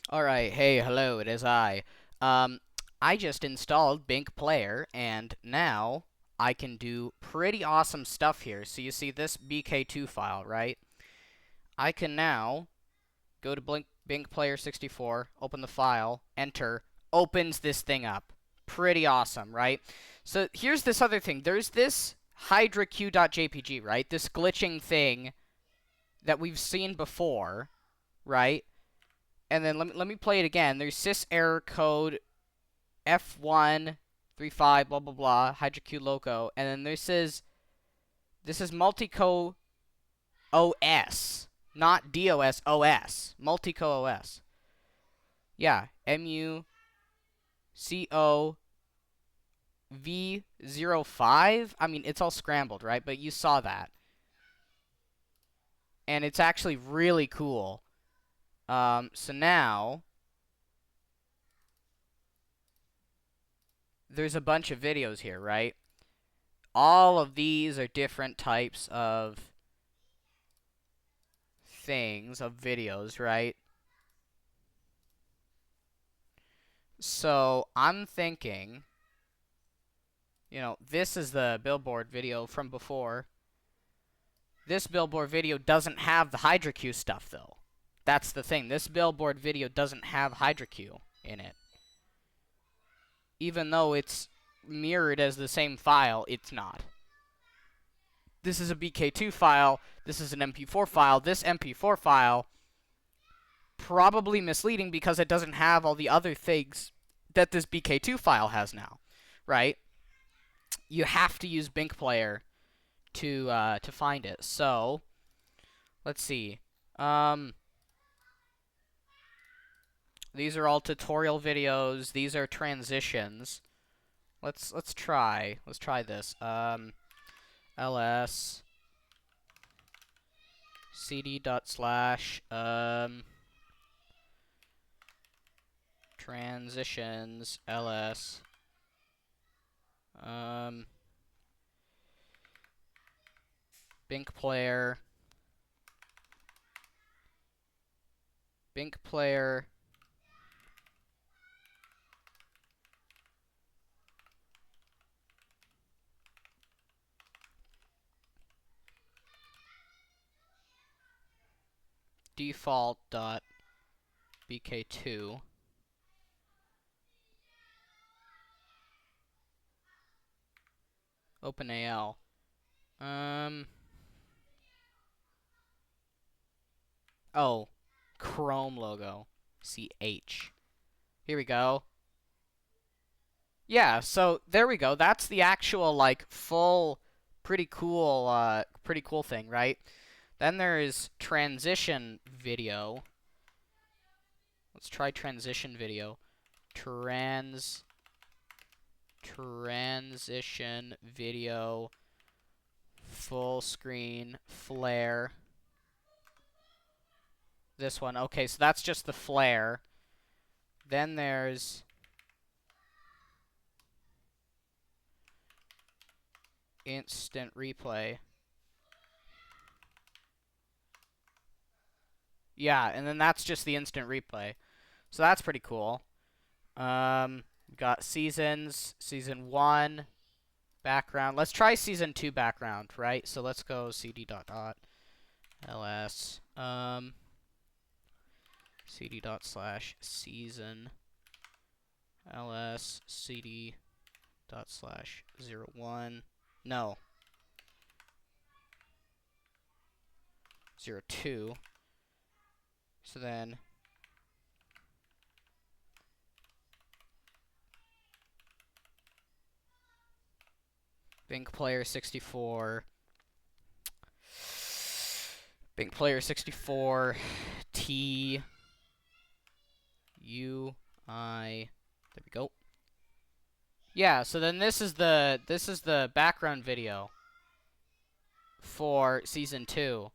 Alright, hey, hello, it is I. Um, I just installed BinkPlayer, and now I can do pretty awesome stuff here. So you see this BK2 file, right? I can now go to BinkPlayer 64, open the file, enter, opens this thing up. Pretty awesome, right? So here's this other thing. There's this HydraQ.jpg, right? This glitching thing that we've seen before, right? And then let me play it again. There's sys error code F135 blah blah blah HydraQ loco, and then this is multico OS, not DOS OS, multico OS. Yeah, MUCOV05. I mean, it's all scrambled, right? But you saw that, and it's actually really cool. So now there's a bunch of videos here, right? All of these are different types of things, of videos, right? So I'm thinking, this is the billboard video from before. This billboard video doesn't have the HydraQ stuff, though. That's the thing. This billboard video doesn't have HydraQ in it. Even though it's mirrored as the same file, it's not. This is a BK2 file. This is an MP4 file. This MP4 file, probably misleading because it doesn't have all the other things that this BK2 file has now, right? You have to use BinkPlayer to find it. So let's see. These are all tutorial videos. These are transitions. Let's try this. ls cd dot slash transitions ls BinkPlayer default dot bk2 OpenAL. Oh, Chrome logo. CH. Here we go. Yeah, so there we go. That's the actual, like, full, pretty cool thing, right? Then there's transition video. Let's try transition video. Transition video, full screen, flare. This one. Okay, so that's just the flare. Then there's instant replay. Yeah, and then that's just the instant replay. So that's pretty cool. Got seasons, season 1, background. Let's try season 2 background, right? So let's go cd dot ls cd dot slash season ls cd dot slash 01. No. 02. So then BinkPlayer 64 T U I. There we go. Yeah, so then this is the background video for season 2.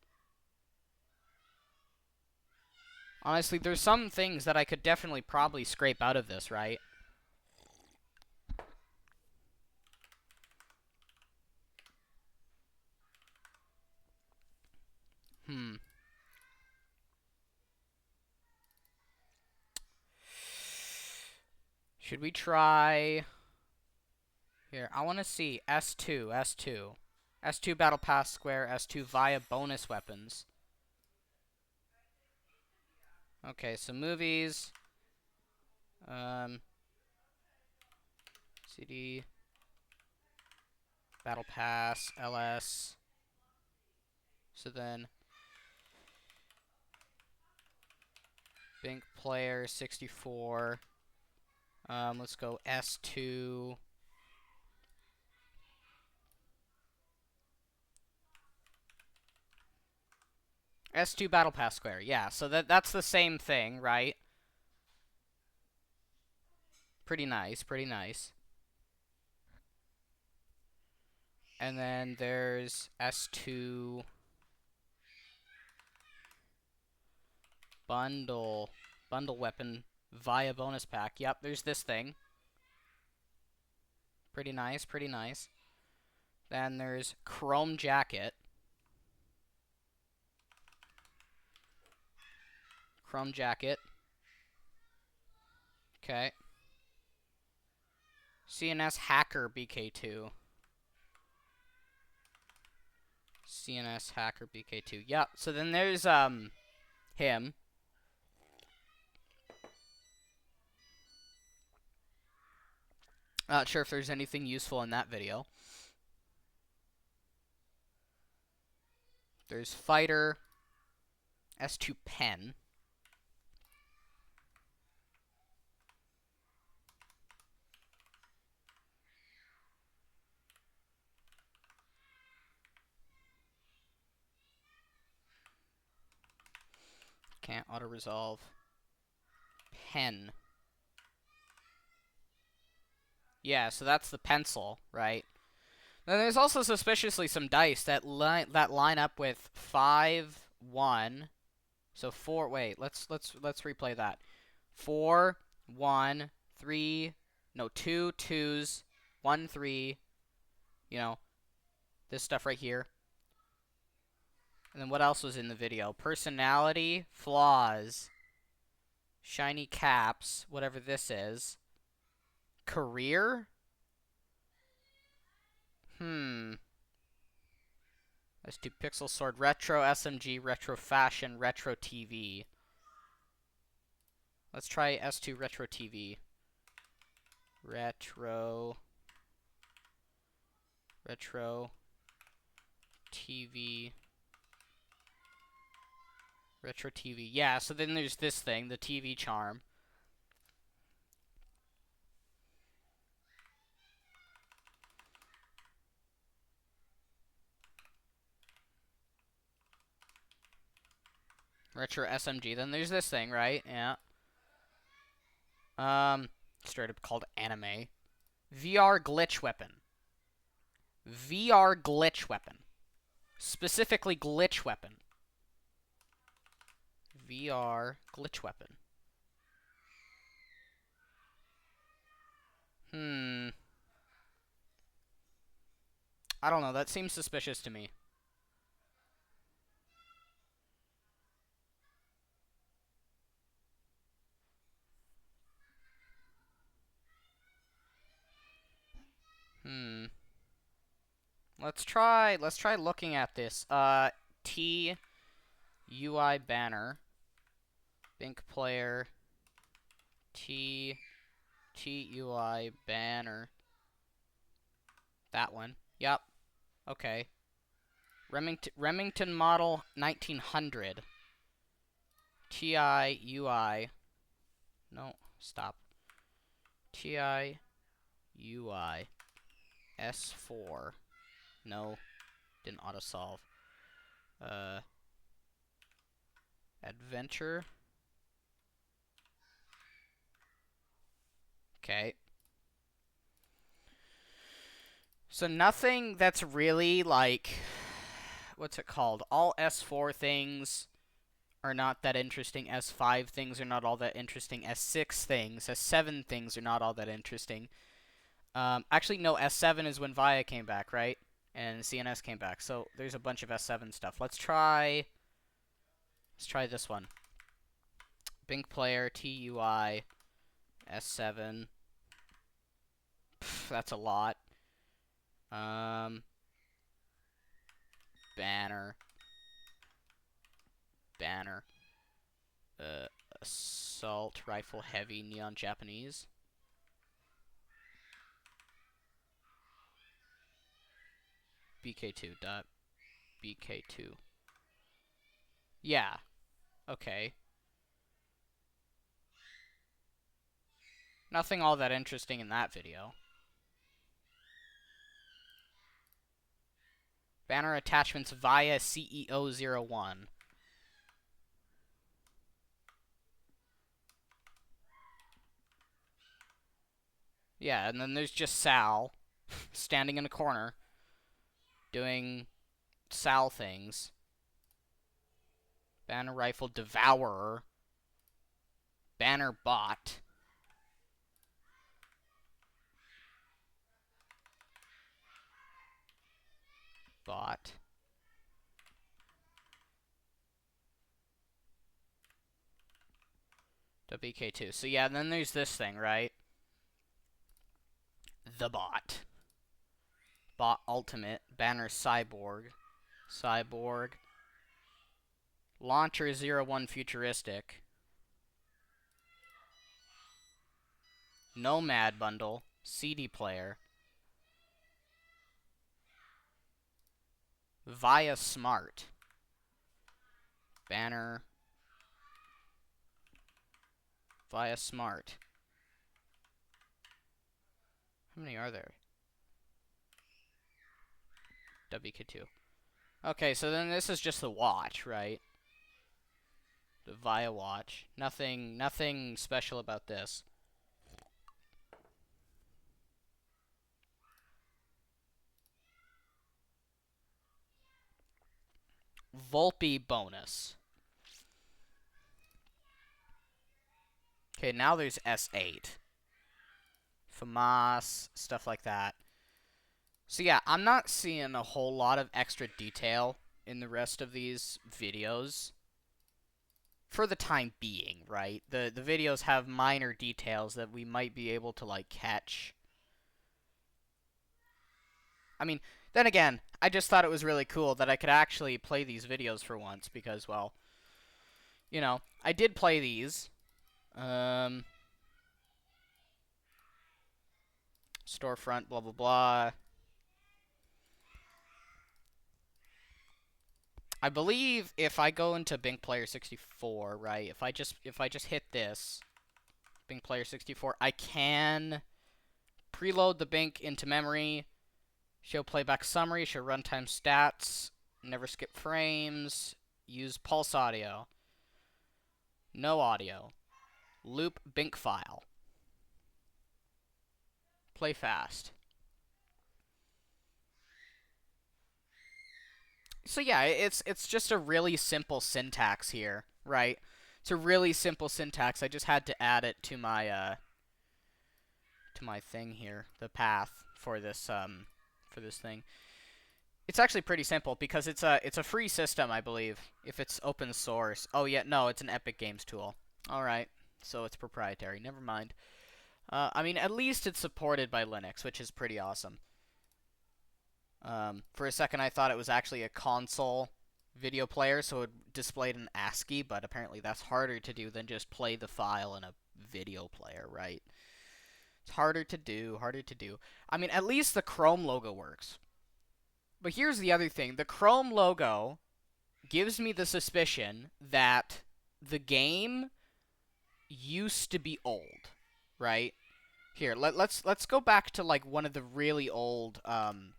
Honestly, there's some things that I could definitely probably scrape out of this, right? Should we try... Here, I want to see S2, S2. S2 Battle Pass Square, S2 via bonus weapons. Okay, so movies. CD. Battle Pass, LS. So then... BinkPlayer, 64. Let's go S2. S2 Battle Pass Square, yeah. So that's the same thing, right? Pretty nice, pretty nice. And then there's S2 bundle weapon via bonus pack. Yep, there's this thing. Pretty nice, pretty nice. Then there's Chrome Jacket. Chrome Jacket. Okay. CNS Hacker BK2. CNS Hacker BK2. Yep. So then there's him. Not sure if there's anything useful in that video. There's Fighter. S2 Pen. Can't auto-resolve. Pen. Yeah, so that's the pencil, right? Then there's also suspiciously some dice that line up with 5, 1. So 4. Wait, let's replay that. 4, 1, 3. No, 2 2s, 1 3. You know, this stuff right here. And then what else was in the video? Personality, flaws, shiny caps, whatever this is. Career? Let's do Pixel Sword, Retro SMG, Retro Fashion, Retro TV. Let's try S2 Retro TV. Retro TV. Retro TV. Yeah, so then there's this thing, the TV charm. Retro SMG. Then there's this thing, right? Yeah. Straight up called anime. VR glitch weapon. VR glitch weapon. Specifically glitch weapon. VR glitch weapon. I don't know. That seems suspicious to me. Let's try looking at this. T UI banner. BinkPlayer. T UI banner. That one. Yep. Okay. Remington model 1900. TI UI. No, stop. TI UI S4. No, didn't auto-solve. Adventure. Okay. So nothing that's really like, what's it called? All S4 things are not that interesting. S5 things are not all that interesting. S6 things, S7 things are not all that interesting. Actually, no, S7 is when Via came back, right? And CNS came back. So there's a bunch of S7 stuff. Let's try this one. BinkPlayer TUI S7. That's a lot. Banner. Banner. Assault rifle heavy neon Japanese. BK2 dot BK2. Yeah. Okay. Nothing all that interesting in that video. Banner attachments via CEO01. Yeah, and then there's just Sal standing in a corner doing Sal things. Banner rifle devourer. Banner bot. Bot. WK2. So yeah, and then there's this thing, right? The bot. Bot ultimate. Banner cyborg. Cyborg. Launcher 01 futuristic. Nomad bundle. CD player. Via smart. Banner. Via smart. How many are there? WK2. Okay, so then this is just the watch, right? The Via watch. Nothing special about this. Volpe bonus. Okay, now there's S8. FAMAS, stuff like that. So yeah, I'm not seeing a whole lot of extra detail in the rest of these videos. For the time being, right? The videos have minor details that we might be able to, like, catch. I mean, then again, I just thought it was really cool that I could actually play these videos for once because, well, you know, I did play these. Storefront, blah, blah, blah. I believe if I go into BinkPlayer 64, right, if I just hit this, BinkPlayer 64, I can preload the Bink into memory, show playback summary, show runtime stats, never skip frames, use pulse audio, no audio, loop Bink file, play fast. So yeah, it's just a really simple syntax here, right? It's a really simple syntax. I just had to add it to my thing here, the path for this thing. It's actually pretty simple because it's a free system, I believe, if it's open source. Oh yeah, no, it's an Epic Games tool. All right, so it's proprietary. Never mind. I mean, at least it's supported by Linux, which is pretty awesome. For a second, I thought it was actually a console video player, so it displayed an ASCII, but apparently that's harder to do than just play the file in a video player, right? It's harder to do, harder to do. I mean, at least the Chrome logo works. But here's the other thing. The Chrome logo gives me the suspicion that the game used to be old, right? Here, let's go back to like one of the really old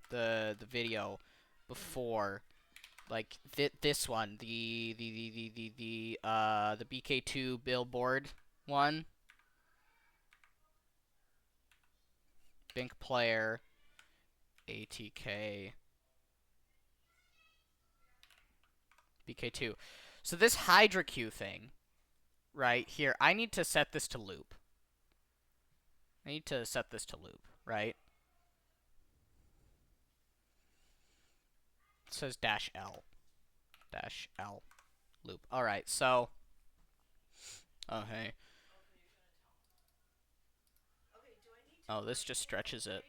the video before, like this one, the BK2 billboard one. BinkPlayer ATK BK2. So this Hydra Q thing, right here, I need to set this to loop. I need to set this to loop, right? It says -L. -L. Loop. Alright, so... Oh, hey. Oh, this just stretches it.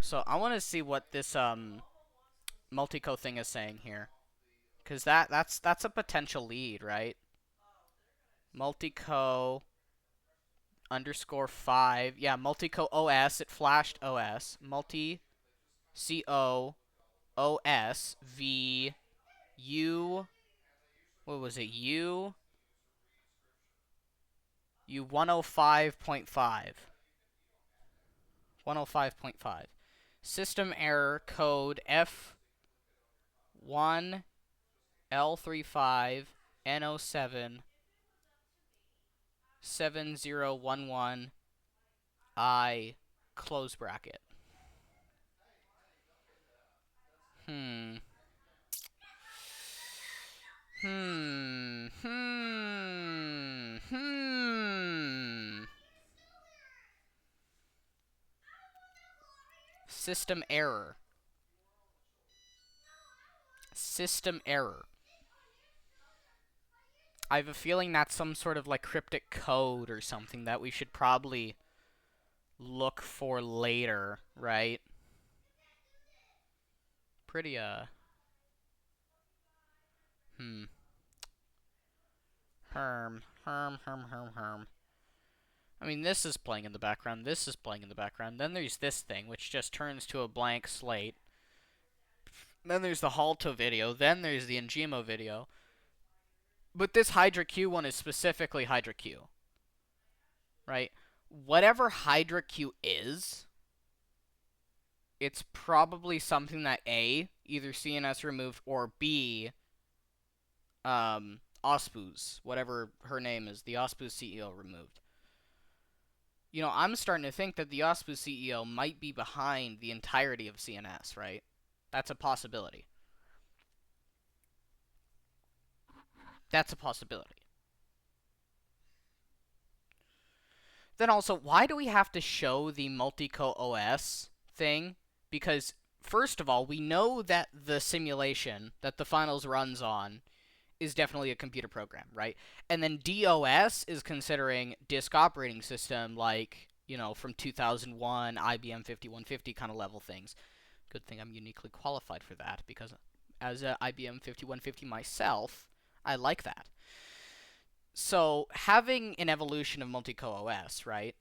So I want to see what this multico thing is saying here, because that's a potential lead, right? Multico underscore 5. Yeah, multico OS. It flashed OS. Multi CO OS V U. What was it? U 105.5. 105.5. System error code F1 L35 N07 7011 I close bracket. Hmm. Hmm. Hmm. Hmm. System error. System error. I have a feeling that's some sort of like cryptic code or something that we should probably look for later, right? Pretty, hmm. Herm. I mean, this is playing in the background, this is playing in the background. Then there's this thing, which just turns to a blank slate. Then there's the Halto video. Then there's the Njimo video. But this Hydra Q one is specifically Hydra Q, right? Whatever Hydra Q is, it's probably something that A, either CNS removed, or B, Ospuz, whatever her name is, the Ospuz CEO removed. You know, I'm starting to think that the Ospuz CEO might be behind the entirety of CNS, right? That's a possibility. That's a possibility. Then also, why do we have to show the multi-co OS thing? Because, first of all, we know that the simulation that the finals runs on is definitely a computer program, right? And then DOS is considering disk operating system, like, you know, from 2001, IBM 5150 kind of level things. Good thing I'm uniquely qualified for that, because as a IBM 5150 myself, I like that. So having an evolution of multi-co OS, right?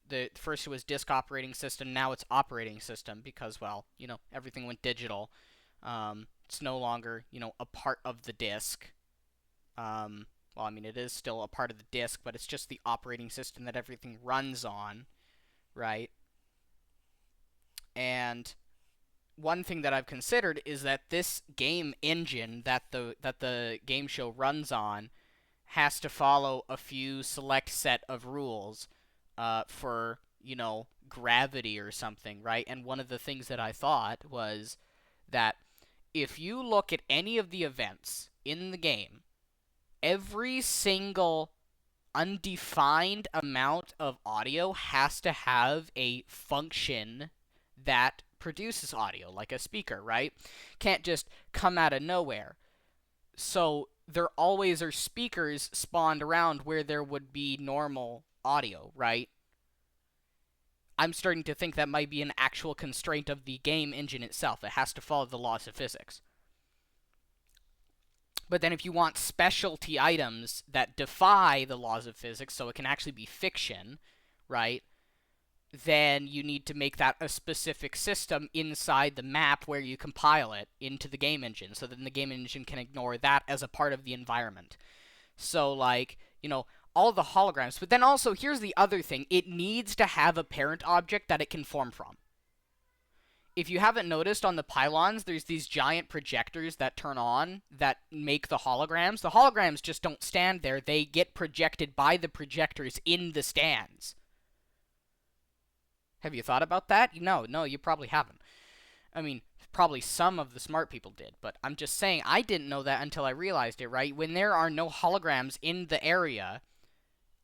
The first it was disk operating system, now it's operating system because, well, you know, everything went digital. It's no longer, you know, a part of the disk. Well, I mean, it is still a part of the disk, but it's just the operating system that everything runs on, right? And one thing that I've considered is that this game engine that the game show runs on has to follow a few select set of rules for, you know, gravity or something, right? And one of the things that I thought was that if you look at any of the events in the game, every single undefined amount of audio has to have a function that produces audio, like a speaker, right? Can't just come out of nowhere. So there always are speakers spawned around where there would be normal audio, right? I'm starting to think that might be an actual constraint of the game engine itself. It has to follow the laws of physics. But then if you want specialty items that defy the laws of physics, so it can actually be fiction, right? Then you need to make that a specific system inside the map where you compile it into the game engine, so then the game engine can ignore that as a part of the environment. So, like, you know, all the holograms. But then also, here's the other thing. It needs to have a parent object that it can form from. If you haven't noticed on the pylons, there's these giant projectors that turn on that make the holograms. The holograms just don't stand there. They get projected by the projectors in the stands. Have you thought about that? No, you probably haven't. I mean, probably some of the smart people did, but I'm just saying I didn't know that until I realized it, right? When there are no holograms in the area,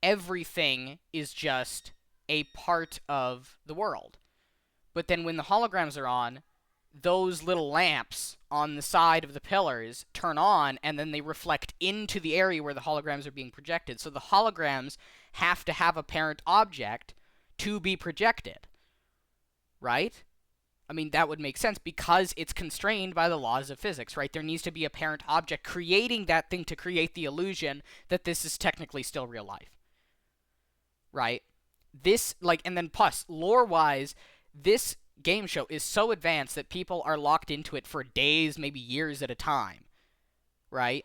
everything is just a part of the world. But then when the holograms are on, those little lamps on the side of the pillars turn on, and then they reflect into the area where the holograms are being projected. So the holograms have to have a parent object to be projected, right? I mean, that would make sense because it's constrained by the laws of physics, right? There needs to be a parent object creating that thing to create the illusion that this is technically still real life, right? And then plus, lore-wise, this game show is so advanced that people are locked into it for days, maybe years at a time, right?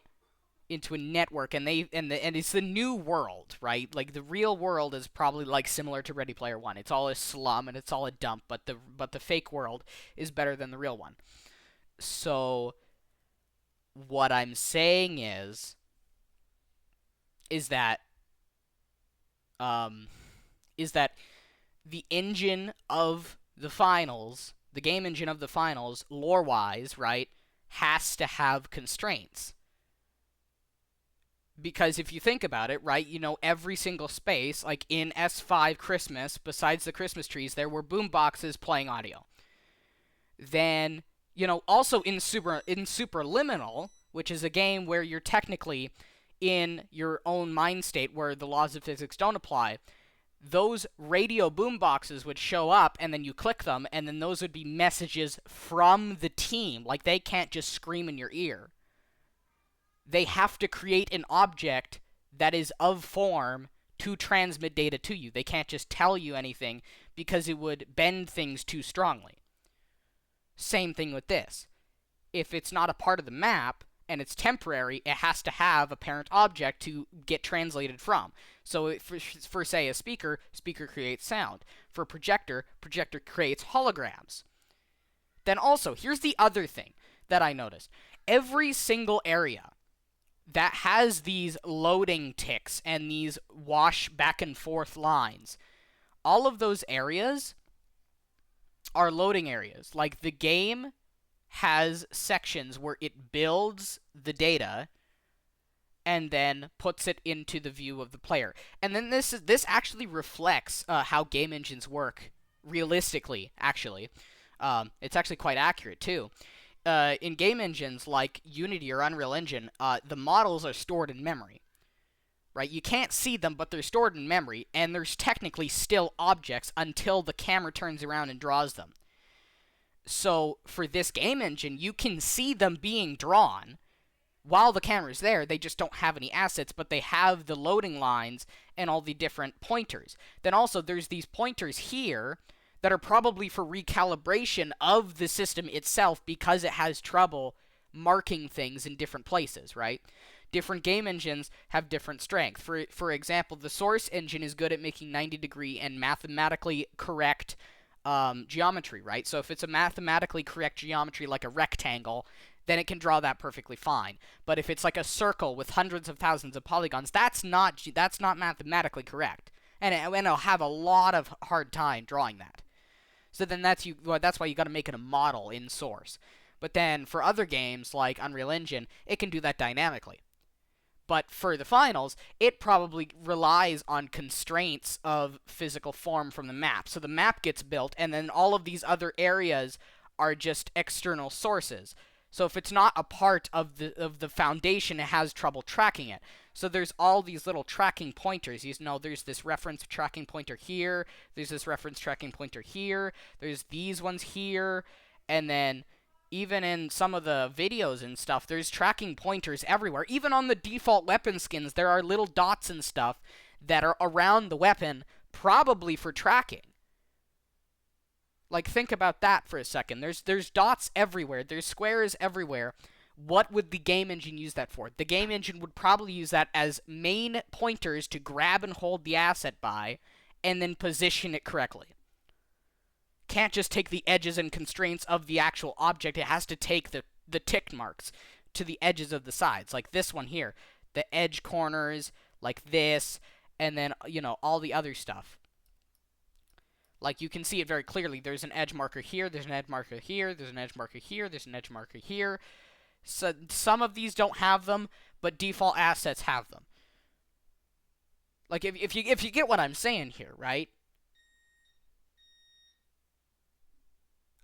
Into a network, and it's the new world, right? Like, the real world is probably like similar to Ready Player One. It's all a slum and it's all a dump, but the fake world is better than the real one. So what I'm saying is that um is that the engine of the finals, the game engine of the finals, lore-wise, right, has to have constraints. Because if you think about it, right, every single space, like in S5 Christmas, besides the Christmas trees, there were boom boxes playing audio. Then, also in Superliminal, which is a game where you're technically in your own mind state where the laws of physics don't apply, those radio boom boxes would show up, and then you click them, and then those would be messages from the team. Like, they can't just scream in your ear. They have to create an object that is of form to transmit data to you. They can't just tell you anything because it would bend things too strongly. Same thing with this. If it's not a part of the map and it's temporary, it has to have a parent object to get translated from. So for say, a speaker creates sound. For a projector creates holograms. Then also, here's the other thing that I noticed. Every single area that has these loading ticks and these wash back and forth lines, all of those areas are loading areas. Like, the game has sections where it builds the data and then puts it into the view of the player. And then this actually reflects how game engines work realistically, actually. It's actually quite accurate, too. In game engines like Unity or Unreal Engine, the models are stored in memory. Right? You can't see them, but they're stored in memory, and there's technically still objects until the camera turns around and draws them. So, for this game engine, you can see them being drawn while the camera's there. They just don't have any assets, but they have the loading lines and all the different pointers. Then also, there's these pointers here that are probably for recalibration of the system itself because it has trouble marking things in different places, right? Different game engines have different strength. For example, the Source engine is good at making 90-degree and mathematically correct geometry, right? So if it's a mathematically correct geometry like a rectangle, then it can draw that perfectly fine. But if it's like a circle with hundreds of thousands of polygons, that's not mathematically correct. And it'll have a lot of hard time drawing that. So then that's why you got to make it a model in Source. But then for other games like Unreal Engine, it can do that dynamically. But for the finals, it probably relies on constraints of physical form from the map. So the map gets built, and then all of these other areas are just external sources. So if it's not a part of the foundation, it has trouble tracking it. So there's all these little tracking pointers. There's this reference tracking pointer here. There's this reference tracking pointer here. There's these ones here. And then even in some of the videos and stuff, there's tracking pointers everywhere. Even on the default weapon skins, there are little dots and stuff that are around the weapon, probably for tracking. Like, think about that for a second. There's dots everywhere. There's squares everywhere. What would the game engine use that for? The game engine would probably use that as main pointers to grab and hold the asset by, and then position it correctly. Can't just take the edges and constraints of the actual object. It has to take the tick marks to the edges of the sides. Like this one here. The edge corners, like this, and then, all the other stuff. Like, you can see it very clearly. There's an edge marker here, there's an edge marker here, there's an edge marker here, there's an edge marker here. So some of these don't have them, but default assets have them. Like, if you get what I'm saying here, right?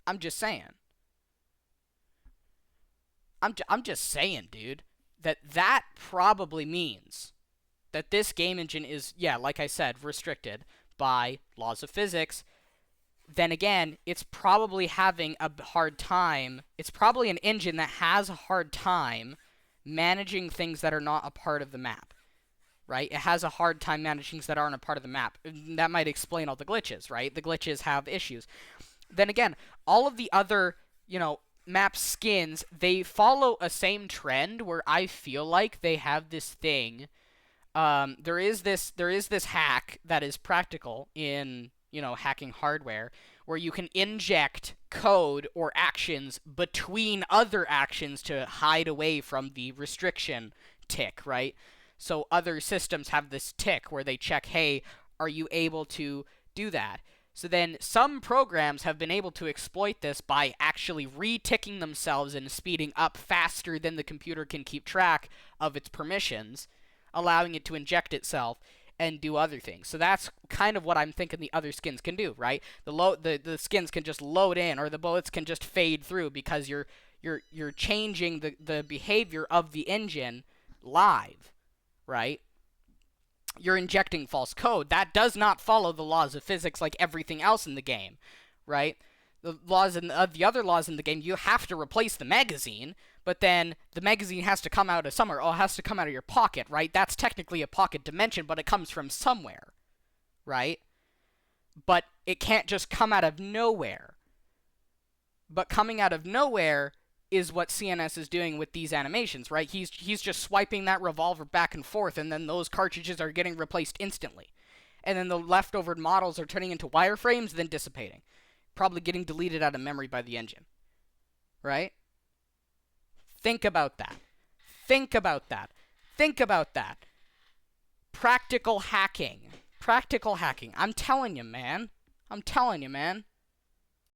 I'm just saying. I'm just saying, dude, that probably means that this game engine is, yeah, like I said, restricted by laws of physics, then again, it's probably having a hard time. It's probably an engine that has a hard time managing things that are not a part of the map, right? It has a hard time managing things that aren't a part of the map. That might explain all the glitches, right? The glitches have issues. Then again, all of the other, map skins, they follow a same trend where I feel like they have this thing. There is this hack that is practical in, hacking hardware, where you can inject code or actions between other actions to hide away from the restriction tick, right? So other systems have this tick where they check, hey, are you able to do that? So then some programs have been able to exploit this by actually re-ticking themselves and speeding up faster than the computer can keep track of its permissions, allowing it to inject itself and do other things. So that's kind of what I'm thinking the other skins can do, right? The skins can just load in, or the bullets can just fade through because you're changing the behavior of the engine live, right? You're injecting false code. That does not follow the laws of physics like everything else in the game, right? The other laws in the game, you have to replace the magazine, but then the magazine has to come out of somewhere. Oh, it has to come out of your pocket, right? That's technically a pocket dimension, but it comes from somewhere, right? But it can't just come out of nowhere. But coming out of nowhere is what CNS is doing with these animations, right? He's just swiping that revolver back and forth, and then those cartridges are getting replaced instantly. And then the leftover models are turning into wireframes, then dissipating. Probably getting deleted out of memory by the engine, right? Think about that. Think about that. Think about that. Practical hacking. Practical hacking. I'm telling you, man. I'm telling you, man.